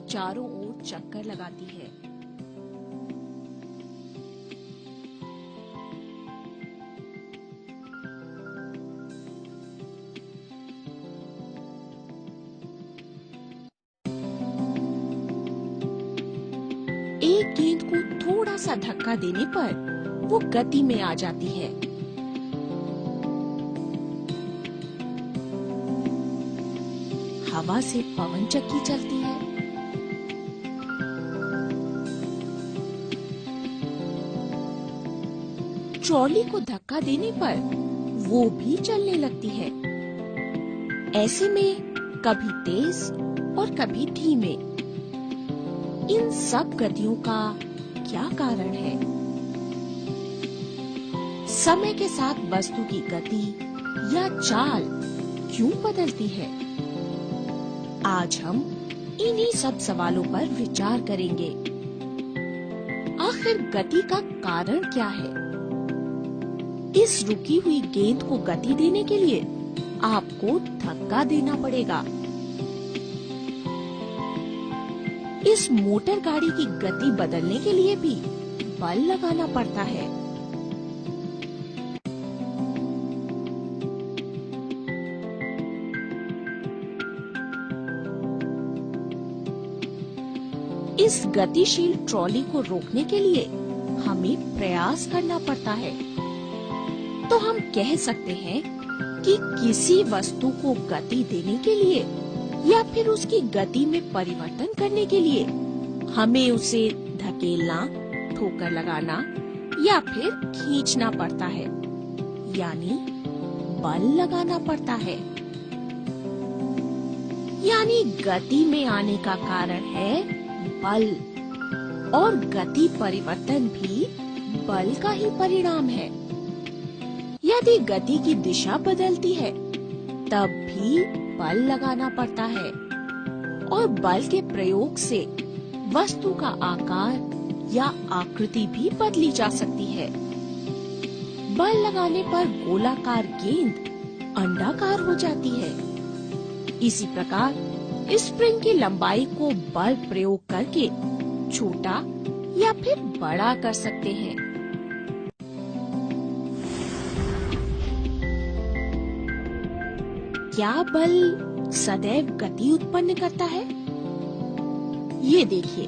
चारों ओर चक्कर लगाती है। एक गेंद को थोड़ा सा धक्का देने पर वो गति में आ जाती है। हवा से पवन चक्की चलती है। ट्रॉली को धक्का देने पर वो भी चलने लगती है। ऐसे में कभी तेज और कभी धीमे। इन सब गतियों का क्या कारण है? समय के साथ वस्तु की गति या चाल क्यों बदलती है? आज हम इन्हीं सब सवालों पर विचार करेंगे। आखिर गति का कारण क्या है? इस रुकी हुई गेंद को गति देने के लिए आपको धक्का देना पड़ेगा। इस मोटर गाड़ी की गति बदलने के लिए भी बल लगाना पड़ता है। इस गतिशील ट्रॉली को रोकने के लिए हमें प्रयास करना पड़ता है। तो हम कह सकते हैं कि किसी वस्तु को गति देने के लिए या फिर उसकी गति में परिवर्तन करने के लिए हमें उसे धकेलना, ठोकर लगाना या फिर खींचना पड़ता है, यानी बल लगाना पड़ता है। यानी गति में आने का कारण है बल, और गति परिवर्तन भी बल का ही परिणाम है। यदि गति की दिशा बदलती है तब भी बल लगाना पड़ता है, और बल के प्रयोग से वस्तु का आकार या आकृति भी बदली जा सकती है। बल लगाने पर गोलाकार गेंद अंडाकार हो जाती है। इसी प्रकार स्प्रिंग की लंबाई को बल प्रयोग करके छोटा या फिर बड़ा कर सकते हैं। क्या बल सदैव गति उत्पन्न करता है? ये देखिए,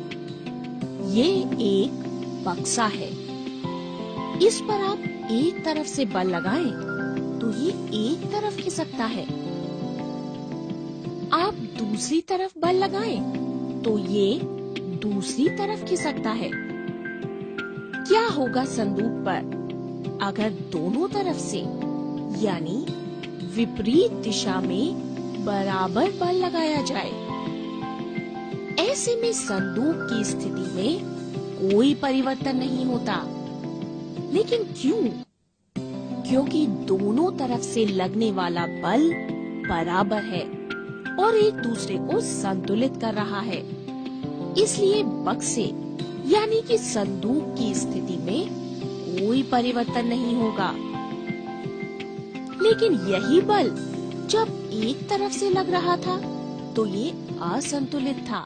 ये एक बक्सा है। इस पर आप एक तरफ से बल लगाएं तो ये एक तरफ खिसकता है। आप दूसरी तरफ बल लगाएं तो ये दूसरी तरफ खिसकता है। क्या होगा संदूक पर अगर दोनों तरफ से यानी विपरीत दिशा में बराबर बल लगाया जाए? ऐसे में संदूक की स्थिति में कोई परिवर्तन नहीं होता। लेकिन क्यों? क्योंकि दोनों तरफ से लगने वाला बल बराबर है और एक दूसरे को संतुलित कर रहा है। इसलिए बक्से यानी कि संदूक की स्थिति में कोई परिवर्तन नहीं होगा। लेकिन यही बल जब एक तरफ से लग रहा था तो ये असंतुलित था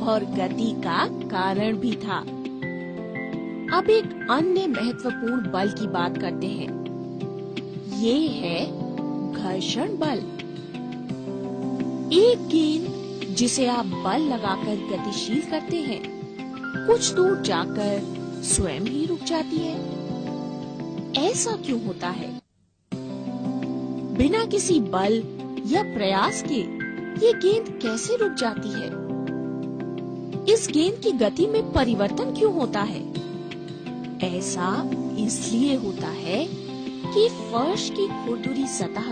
और गति का कारण भी था। अब एक अन्य महत्वपूर्ण बल की बात करते हैं। ये है घर्षण बल। एक गेंद जिसे आप बल लगाकर गतिशील करते हैं, कुछ दूर जाकर स्वयं ही रुक जाती है। ऐसा क्यों होता है? बिना किसी बल या प्रयास के ये गेंद कैसे रुक जाती है? इस गेंद की गति में परिवर्तन क्यों होता है? ऐसा इसलिए होता है कि फर्श की खुरदुरी सतह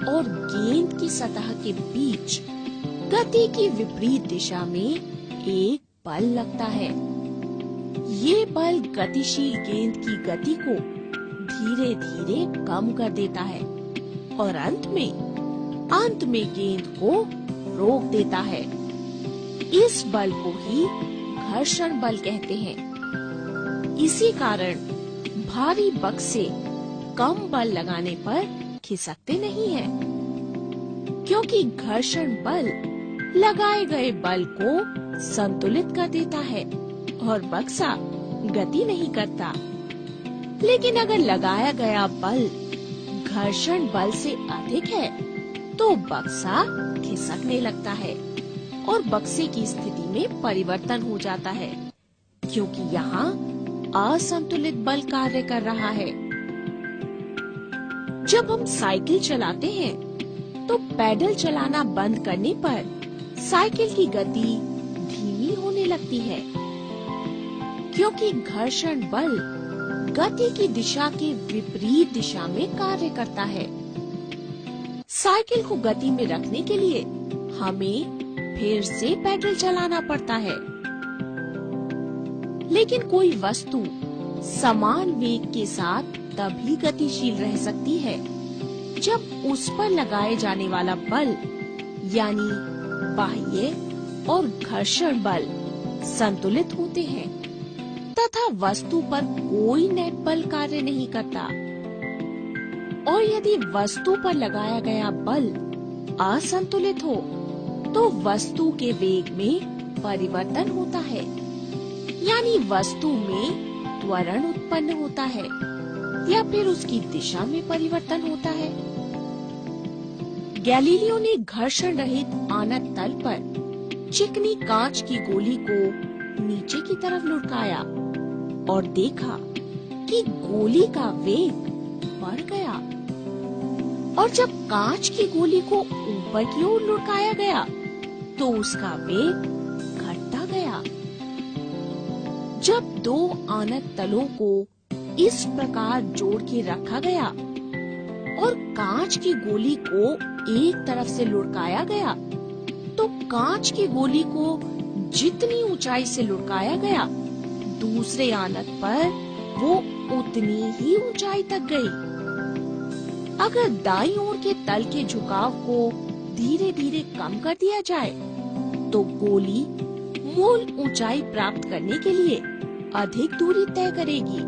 और गेंद की सतह के बीच गति की विपरीत दिशा में एक बल लगता है। ये बल गतिशील गेंद की गति को धीरे धीरे कम कर देता है और अंत में गेंद को रोक देता है। इस बल को ही घर्षण बल कहते हैं। इसी कारण भारी बक्से कम बल लगाने पर खिसकते नहीं हैं, क्योंकि घर्षण बल लगाए गए बल को संतुलित कर देता है और बक्सा गति नहीं करता। लेकिन अगर लगाया गया बल घर्षण बल से अधिक है तो बक्सा खिसकने लगता है और बक्से की स्थिति में परिवर्तन हो जाता है, क्योंकि यहाँ असंतुलित बल कार्य कर रहा है। जब हम साइकिल चलाते हैं तो पैडल चलाना बंद करने पर साइकिल की गति धीमी होने लगती है, क्योंकि घर्षण बल गति की दिशा के विपरीत दिशा में कार्य करता है। साइकिल को गति में रखने के लिए हमें फिर से पैडल चलाना पड़ता है। लेकिन कोई वस्तु समान वेग के साथ तभी गतिशील रह सकती है जब उस पर लगाए जाने वाला बल यानी बाह्य और घर्षण बल संतुलित होते हैं तथा वस्तु पर कोई नेट बल कार्य नहीं करता। और यदि वस्तु पर लगाया गया बल असंतुलित हो तो वस्तु के वेग में परिवर्तन होता है, यानी वस्तु में त्वरण उत्पन्न होता है या फिर उसकी दिशा में परिवर्तन होता है। गैलीलियो ने घर्षण रहित आणत तल पर चिकनी कांच की गोली को नीचे की तरफ लुढ़काया और देखा कि गोली का वेग बढ़ गया, और जब कांच की गोली को ऊपर की ओर लुढ़काया गया तो उसका वेग घटता गया। जब दो आणत तलों को इस प्रकार जोड़ के रखा गया और कांच की गोली को एक तरफ से लुढ़काया गया तो कांच की गोली को जितनी ऊंचाई से लुढ़काया गया दूसरे आणत पर वो उतनी ही ऊंचाई तक गई। अगर दाईं ओर के तल के झुकाव को धीरे धीरे कम कर दिया जाए तो गोली मूल ऊंचाई प्राप्त करने के लिए अधिक दूरी तय करेगी।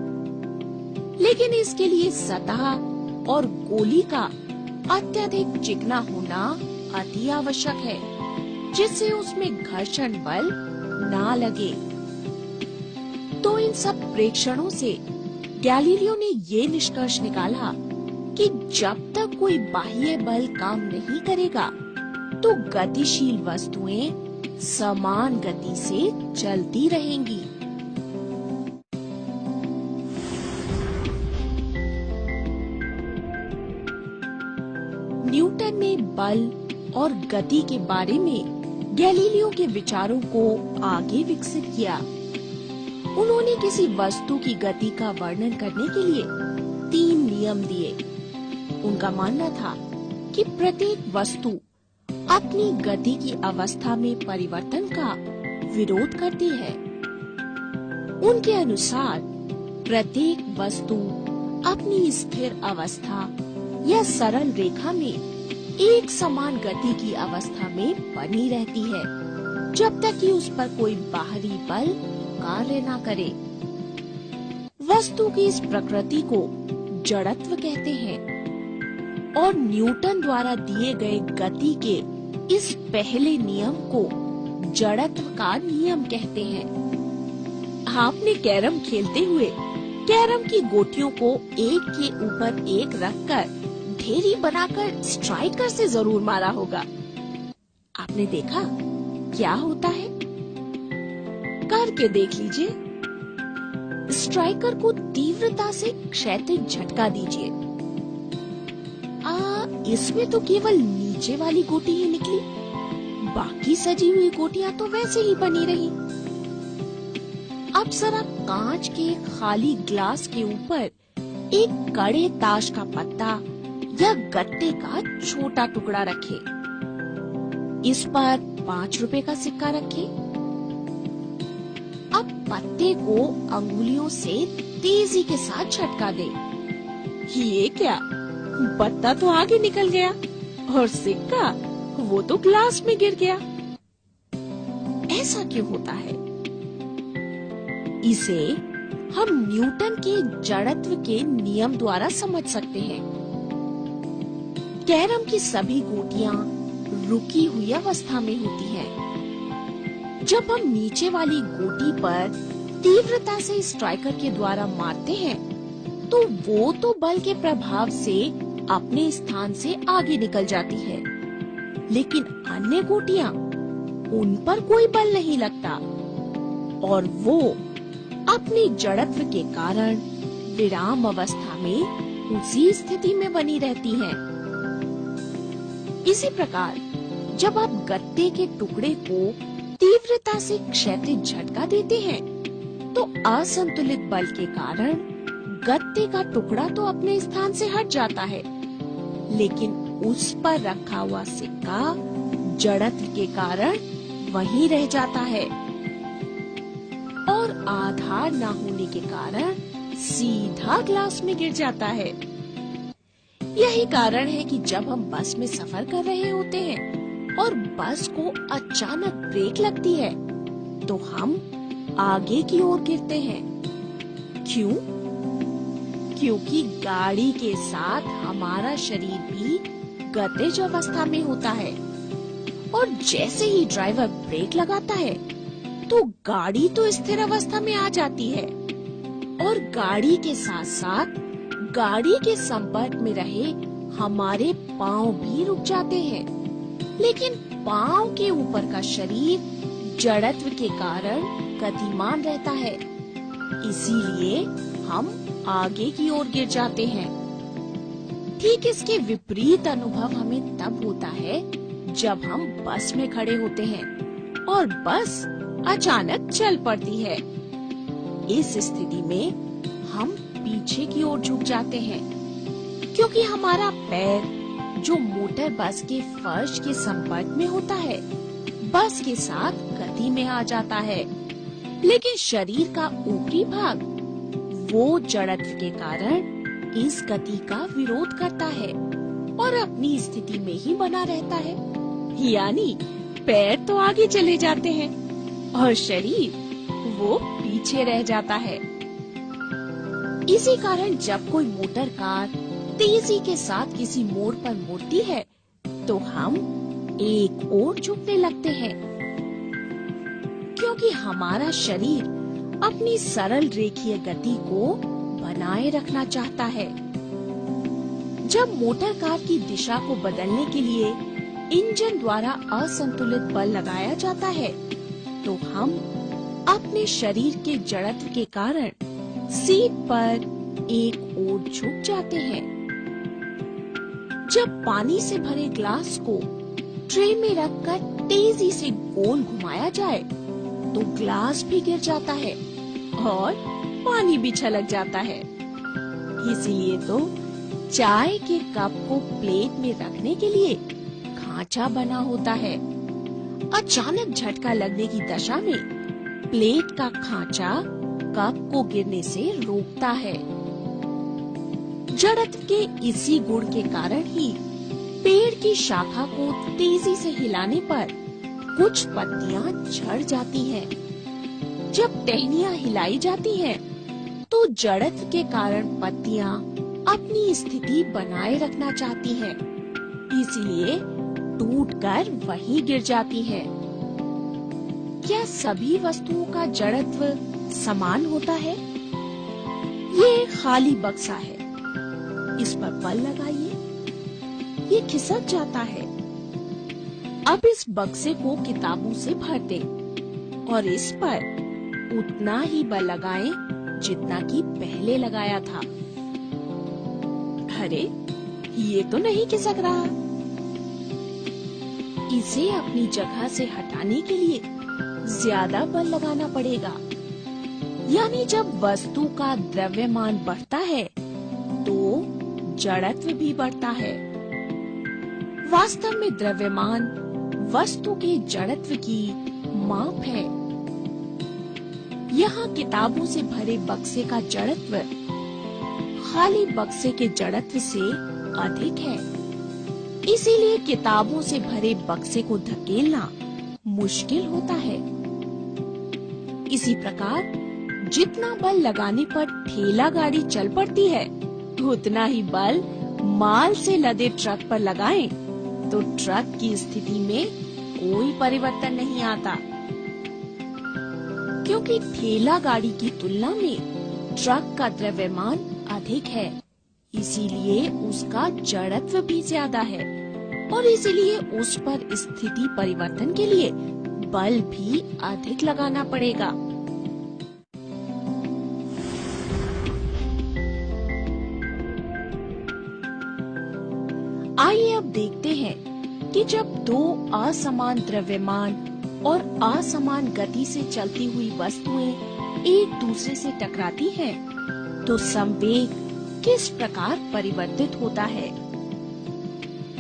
लेकिन इसके लिए सतह और गोली का अत्यधिक चिकना होना अति आवश्यक है, जिससे उसमें घर्षण बल ना लगे। तो इन सब प्रेक्षणों से गैलीलियो ने ये निष्कर्ष निकाला कि जब तक कोई बाह्य बल काम नहीं करेगा तो गतिशील वस्तुएं समान गति से चलती रहेंगी। न्यूटन ने बल और गति के बारे में गैलीलियो के विचारों को आगे विकसित किया। उन्होंने किसी वस्तु की गति का वर्णन करने के लिए 3 नियम दिए। उनका मानना था कि प्रत्येक वस्तु अपनी गति की अवस्था में परिवर्तन का विरोध करती है। उनके अनुसार प्रत्येक वस्तु अपनी स्थिर अवस्था या सरल रेखा में एक समान गति की अवस्था में बनी रहती है जब तक कि उस पर कोई बाहरी बल कार्य न करे। वस्तु की इस प्रकृति को जड़त्व कहते हैं और न्यूटन द्वारा दिए गए गति के इस पहले नियम को जड़त्व का नियम कहते हैं। आपने कैरम खेलते हुए कैरम की गोटियों को एक के ऊपर एक रखकर ढेरी बनाकर स्ट्राइकर से जरूर मारा होगा। आपने देखा क्या होता है? करके देख लीजिए। स्ट्राइकर को तीव्रता से क्षैतिज झटका दीजिए। इसमें तो केवल नीचे वाली गोटी ही निकली, बाकी सजी हुई गोटियां तो वैसे ही बनी रही। अब जरा कांच के खाली ग्लास के ऊपर एक कड़े ताश का पत्ता या गत्ते का छोटा टुकड़ा रखे। इस पर 5 रुपए का सिक्का रखे। अब पत्ते को अंगुलियों से तेजी के साथ झटका दे। ये क्या, पत्ता तो आगे निकल गया और सिक्का वो तो ग्लास में गिर गया। ऐसा क्यों होता है? इसे हम न्यूटन के जड़त्व के नियम द्वारा समझ सकते हैं। कैरम की सभी गोटियां रुकी हुई अवस्था में होती हैं। जब हम नीचे वाली गोटी पर तीव्रता से स्ट्राइकर के द्वारा मारते हैं, तो वो तो बल के प्रभाव से अपने स्थान से आगे निकल जाती है, लेकिन अन्य गोटियां, उन पर कोई बल नहीं लगता और वो अपने जड़त्व के कारण विराम अवस्था में उसी स्थिति में बनी रहती हैं। इसी प्रकार जब आप गत्ते के टुकड़े को तीव्रता से क्षैतिज झटका देते हैं, तो असंतुलित बल के कारण गत्ते का टुकड़ा तो अपने स्थान से हट जाता है, लेकिन उस पर रखा हुआ सिक्का जड़त्व के कारण वहीं रह जाता है और आधार न होने के कारण सीधा ग्लास में गिर जाता है। यही कारण है कि जब हम बस में सफर कर रहे होते हैं और बस को अचानक ब्रेक लगती है, तो हम आगे की ओर गिरते हैं। क्यों? क्योंकि गाड़ी के साथ हमारा शरीर भी गतिज अवस्था में होता है और जैसे ही ड्राइवर ब्रेक लगाता है, तो गाड़ी तो स्थिर अवस्था में आ जाती है और गाड़ी के साथ साथ गाड़ी के संपर्क में रहे हमारे पांव भी रुक जाते हैं, लेकिन पांव के ऊपर का शरीर जड़त्व के कारण गतिमान रहता है, इसीलिए हम आगे की ओर गिर जाते हैं। ठीक इसके विपरीत अनुभव हमें तब होता है जब हम बस में खड़े होते हैं और बस अचानक चल पड़ती है। इस स्थिति में हम पीछे की ओर झुक जाते हैं, क्योंकि हमारा पैर जो मोटर बस के फर्श के संपर्क में होता है, बस के साथ गति में आ जाता है, लेकिन शरीर का ऊपरी भाग वो जड़त्व के कारण इस गति का विरोध करता है और अपनी स्थिति में ही बना रहता है, यानी पैर तो आगे चले जाते हैं और शरीर वो पीछे रह जाता है। इसी कारण जब कोई मोटर कार तेजी के साथ किसी मोड़ पर मुड़ती है, तो हम एक ओर झुकने लगते हैं, क्योंकि हमारा शरीर अपनी सरल रेखीय गति को बनाए रखना चाहता है। जब मोटर कार की दिशा को बदलने के लिए इंजन द्वारा असंतुलित बल लगाया जाता है, तो हम अपने शरीर के जड़त्व के कारण सीट पर एक ओर झुक जाते हैं। जब पानी से भरे ग्लास को ट्रे में रखकर तेजी से गोल घुमाया जाए, तो ग्लास भी गिर जाता है और पानी भी छलक जाता है। इसीलिए तो चाय के कप को प्लेट में रखने के लिए खांचा बना होता है। अचानक झटका लगने की दशा में प्लेट का खांचा कप को गिरने से रोकता है। जड़त्व के इसी गुण के कारण ही पेड़ की शाखा को तेजी से हिलाने पर कुछ पत्तियां झड़ जाती हैं। जब टहनियां हिलाई जाती हैं, तो जड़त्व के कारण पत्तियां अपनी स्थिति बनाए रखना चाहती हैं, इसीलिए टूटकर वहीं गिर जाती हैं। क्या सभी वस्तुओं का जड़त्व समान होता है? ये खाली बक्सा है, इस पर बल लगाइए, ये खिसक जाता है। अब इस बक्से को किताबों से भर दें और इस पर उतना ही बल लगाएं जितना कि पहले लगाया था। अरे, ये तो नहीं खिसक रहा। इसे अपनी जगह से हटाने के लिए ज्यादा बल लगाना पड़ेगा। यानी जब वस्तु का द्रव्यमान बढ़ता है, तो जड़त्व भी बढ़ता है। वास्तव में द्रव्यमान वस्तु के जड़त्व की माप है। यहाँ किताबों से भरे बक्से का जड़त्व खाली बक्से के जड़त्व से अधिक है, इसीलिए किताबों से भरे बक्से को धकेलना मुश्किल होता है। इसी प्रकार जितना बल लगाने पर ठेला गाड़ी चल पड़ती है, उतना ही बल माल से लदे ट्रक पर लगाएं, तो ट्रक की स्थिति में कोई परिवर्तन नहीं आता। क्योंकि ठेला गाड़ी की तुलना में ट्रक का द्रव्यमान अधिक है, इसीलिए उसका जड़त्व भी ज्यादा है और इसीलिए उस पर स्थिति परिवर्तन के लिए बल भी अधिक लगाना पड़ेगा। आइए अब देखते हैं कि जब दो असमान द्रव्यमान और असमान गति से चलती हुई वस्तुएं एक दूसरे से टकराती हैं, तो संवेग किस प्रकार परिवर्तित होता है।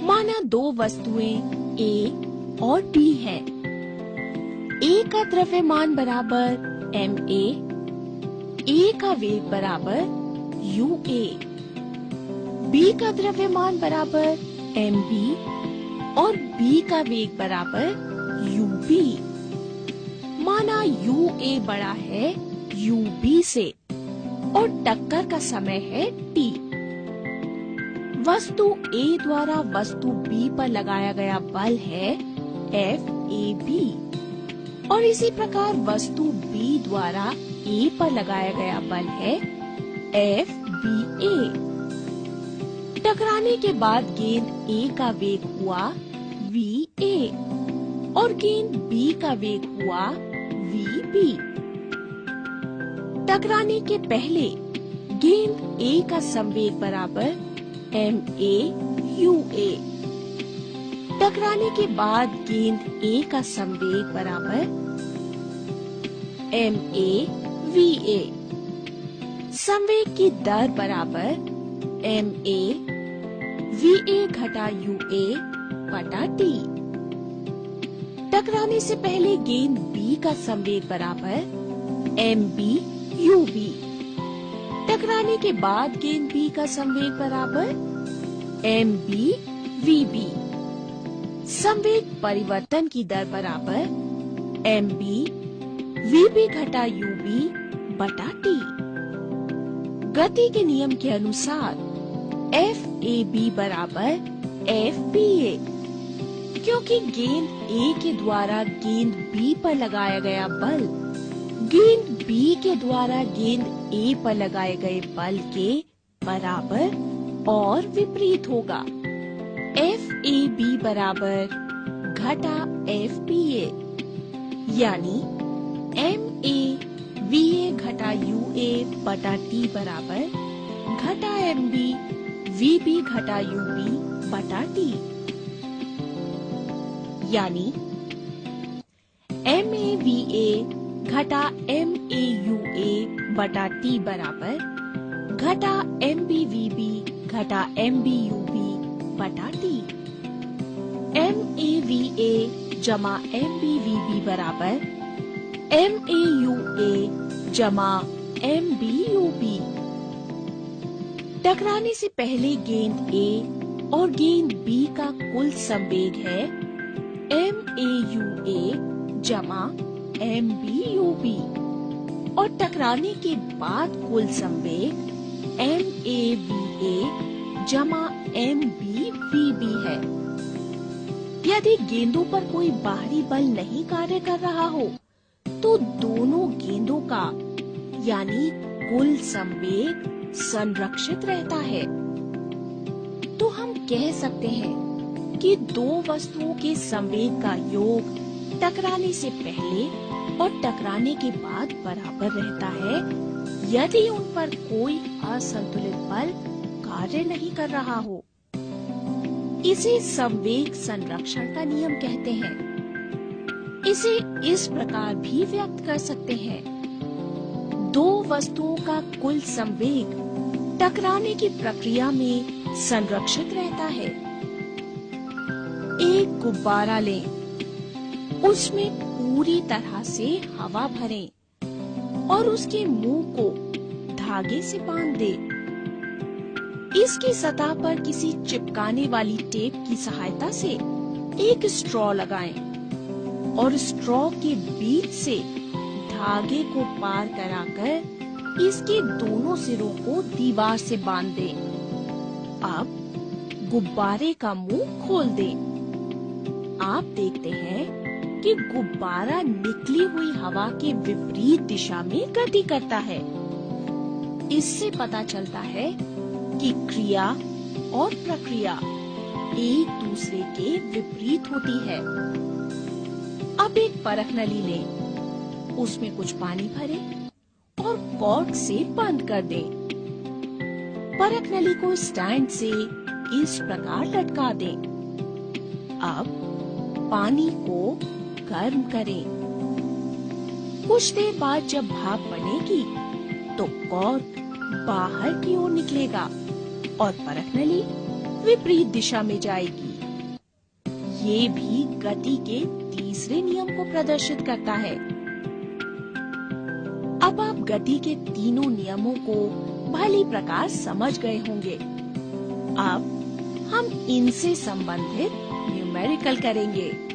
माना दो वस्तुएं A और B हैं। A का द्रव्यमान बराबर ma, A का वेग बराबर ua, B का द्रव्यमान बराबर mb और B का वेग बराबर ub। माना ua बड़ा है ub से और टक्कर का समय है t। वस्तु A द्वारा वस्तु B पर लगाया गया बल है Fab और इसी प्रकार वस्तु B द्वारा A पर लगाया गया बल है Fba। टकराने के बाद गेंद A का वेग हुआ Va और गेंद B का वेग हुआ Vb। टकराने के पहले गेंद A का संवेग बराबर ma ua। टकराने के बाद गेंद A का संवेग बराबर ma va। संवेग की दर बराबर ma va घटा ua बटा t। टकराने से पहले गेंद B का संवेग बराबर mb ub। टकराने के बाद गेंद B का संवेग बराबर mb vb। संवेग परिवर्तन की दर बराबर mb vb घटा ub बटा t। गति के नियम के अनुसार Fab बराबर Fba, क्योंकि गेंद A के द्वारा गेंद B पर लगाया गया बल गेंद B के द्वारा गेंद A पर लगाए गए बल के बराबर और विपरीत होगा। Fab बराबर घटा Fba, यानी ma va घटा ua बटा t बराबर घटा mb vb घटा ub बटा t, यानी ma va घटा ma ua बटा t बराबर घटा mb vb घटा mb ub बटा t। ma va जमा mb vb बराबर ma ua जमा mb ub। टकराने से पहले गेंद A और गेंद B का कुल संवेग है ma ua जमा mb ub और टकराने के बाद कुल संवेग ma va जमा mb vb है। यदि गेंदों पर कोई बाहरी बल नहीं कार्य कर रहा हो, तो दोनों गेंदों का यानी कुल संवेग संरक्षित रहता है। तो हम कह सकते हैं कि दो वस्तुओं के संवेग का योग टकराने से पहले और टकराने के बाद बराबर रहता है, यदि उन पर कोई असंतुलित बल कार्य नहीं कर रहा हो। इसे संवेग संरक्षण का नियम कहते हैं। इसे इस प्रकार भी व्यक्त कर सकते हैं, दो वस्तुओं का कुल संवेग टकराने की प्रक्रिया में संरक्षित रहता है। एक गुब्बारा लें, उसमें पूरी तरह से हवा भरें और उसके मुंह को धागे से बांध दें। इसकी सतह पर किसी चिपकाने वाली टेप की सहायता से एक स्ट्रॉ लगाएं और स्ट्रॉ के बीच से धागे को पार कराकर इसके दोनों सिरों को दीवार से बांध दें। अब गुब्बारे का मुंह खोल दें। आप देखते हैं कि गुब्बारा निकली हुई हवा के विपरीत दिशा में गति करता है। इससे पता चलता है कि क्रिया और प्रक्रिया एक दूसरे के विपरीत होती है। अब एक परख नली लें, उसमें कुछ पानी भरें और कॉर्क से बंद कर दें। परख नली को स्टैंड से इस प्रकार लटका दें। अब पानी को गर्म करें। कुछ देर बाद जब भाप बनेगी तो कॉर्क बाहर की ओर निकलेगा और परख नली विपरीत दिशा में जाएगी। ये भी गति के तीसरे नियम को प्रदर्शित करता है। अब आप गति के तीनों नियमों को भली प्रकार समझ गए होंगे। अब हम इनसे संबंधित न्यूमेरिकल करेंगे।